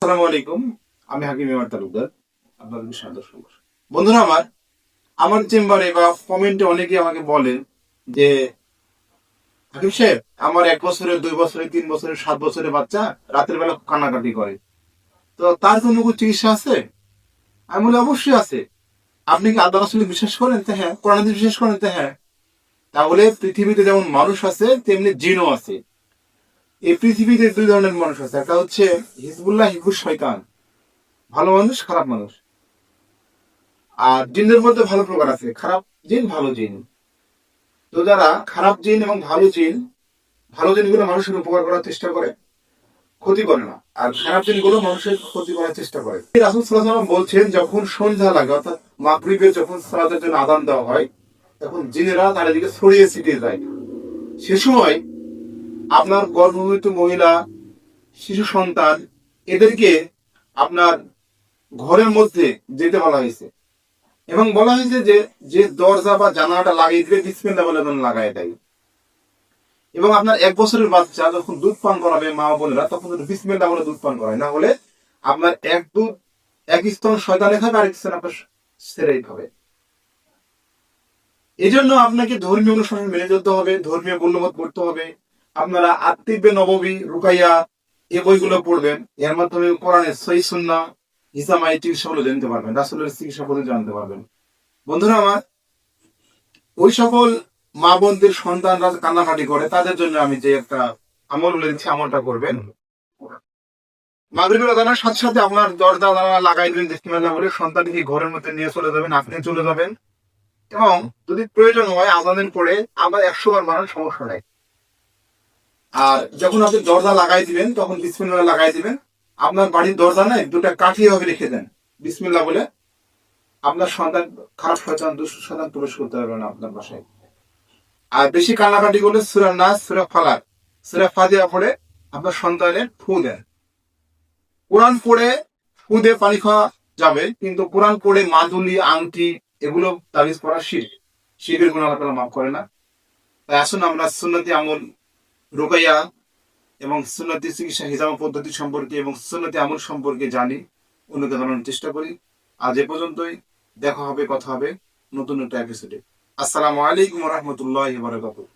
আসসালামু আলাইকুম। আমি হাকিম ইমার তালুকদার, আপনাদের সাদর সম্ভাষণ। বন্ধুরা আমার চেম্বারে বা কমেন্টে অনেকে আমাকে বলেন যে হাকিম সাহেব, আমার 1 বছরের, 2 বছরের, 3 বছরের, 7 বছরের বাচ্চা রাতের বেলা কান্নাকাটি করে, তো তার কোনো চিকিৎসা আছে? আমি বলি অবশ্যই আছে। আপনি কি আল্লাহ রাসূল বিশ্বাস করেন? তো হ্যাঁ। কোরআন হাদিস বিশ্বাস করেন? তো হ্যাঁ। তাহলে পৃথিবীতে যেমন মানুষ আছে তেমনি জিনও আছে। এই পৃথিবীতে দুই ধরনের মানুষ আছে, একটা হচ্ছে হিজবুল্লাহ, হিজবুল শয়তান, ভালো মানুষ খারাপ মানুষ। আর জিনদের মধ্যে ভালো প্রকার আছে, খারাপ জিন ভালো জিন। তো যারা খারাপ জিন এবং ভালো জিনগুলো মানুষের উপকার করার চেষ্টা করে, ক্ষতি করে না। আর খারাপ জিনগুলো মানুষের ক্ষতি করার চেষ্টা করে। রাসূল সাল্লাল্লাহু আলাইহি ওয়াসাল্লাম বলছেন, যখন সন্ধ্যা লাগে অর্থাৎ মাগরিবে যখন সালাতের জন্য আযান দেওয়া হয়, তখন জিনেরা চারিদিকে ছড়িয়ে ছিটিয়ে যায়। সে সময় আপনার গর্ভবতী মহিলা, শিশু সন্তান, এদেরকে আপনার ঘরের মধ্যে যেতে বলা হয়েছে এবং বলা হয়েছে যে যে দরজা বা জানালাটা লাগিয়ে দিবে বিসমিল্লাহ বলে যেন লাগাই দেয়। এবং আপনার 1 বছরের বাচ্চা যখন দুধ পান করাবে মা বোনেরা, তখন বিসমিল্লাহ বলে দুধ পান করায়, না হলে আপনার এক স্তন শয়তানে খাবে, আরেক স্তন আপনার ছেড়েই খাবে। এই জন্য আপনাকে ধর্মীয় অনুশাসন মেনে চলতে হবে, ধর্মীয় মূল্যবোধ পড়তে হবে। আপনারা আত্মিবে নববী, রুকাইয়া, এই বইগুলো পড়বেন। এর মাধ্যমে কোরআনের সহিহ সুন্নাহ, ইসলামাই চিকিৎসাগুলো জানতে পারবেন, রাসূলের চিকিৎসা পদ্ধতি জানতে পারবেন। বন্ধুরা আমার, ওই সকল মা বোনদের সন্তানরা কান্নাকাটি করে, তাদের জন্য আমি যে একটা আমল বলে দিচ্ছি, আমলটা করবেন। মাগরিবের আজানের সাথে সাথে আপনার দরজা জানালা লাগাই দিবেন বিসমিল্লাহ বলে, সন্তানকে ঘরের মধ্যে নিয়ে চলে যাবেন, আপনি চলে যাবেন। এবং যদি প্রয়োজন হয় আজানের পরে আবার 100 বার মারার সমস্যা নাই। আর যখন আপনি দরজা লাগাই দিবেন তখন বিসমিল্লাহ লাগাই দিবেন। আপনার বাড়ির দরজা নাই, দুটা কাঠি ভাবে রেখে দেন বিসমিল্লাহ বলে। আপনার সন্তান, খারাপ শয়তান, দুষ্ট শয়তান প্রবেশ করতে পারবে না আপনার বাসায়। আর বেশি কান্নাকাটি করলে সূরা নাস, সূরা ফালাক, সূরা ফাতিহা পড়ে আপনার সন্তানের ফু দেন। কোরআন পড়ে ফু দিয়ে পানি খাওয়া যাবে, কিন্তু কোরআন পড়ে মাদুলি, আংটি, এগুলো তাবিজ পড়া শিরক। শিরকের গুনাহ আল্লাহ তাআলা মাফ করে না। তাই আসুন আমরা সুন্নতি আমল, রুকাইয়া এবং সুন্নতি চিকিৎসা হিজামা পদ্ধতি সম্পর্কে এবং সুন্নতি আমল সম্পর্কে জানি, উন্নত করার চেষ্টা করি। আজ এ পর্যন্তই। দেখা হবে, কথা হবে নতুন একটা এপিসোডে। আসসালামু আলাইকুম ওয়া রাহমাতুল্লাহি ওয়া বারাকাতুহু।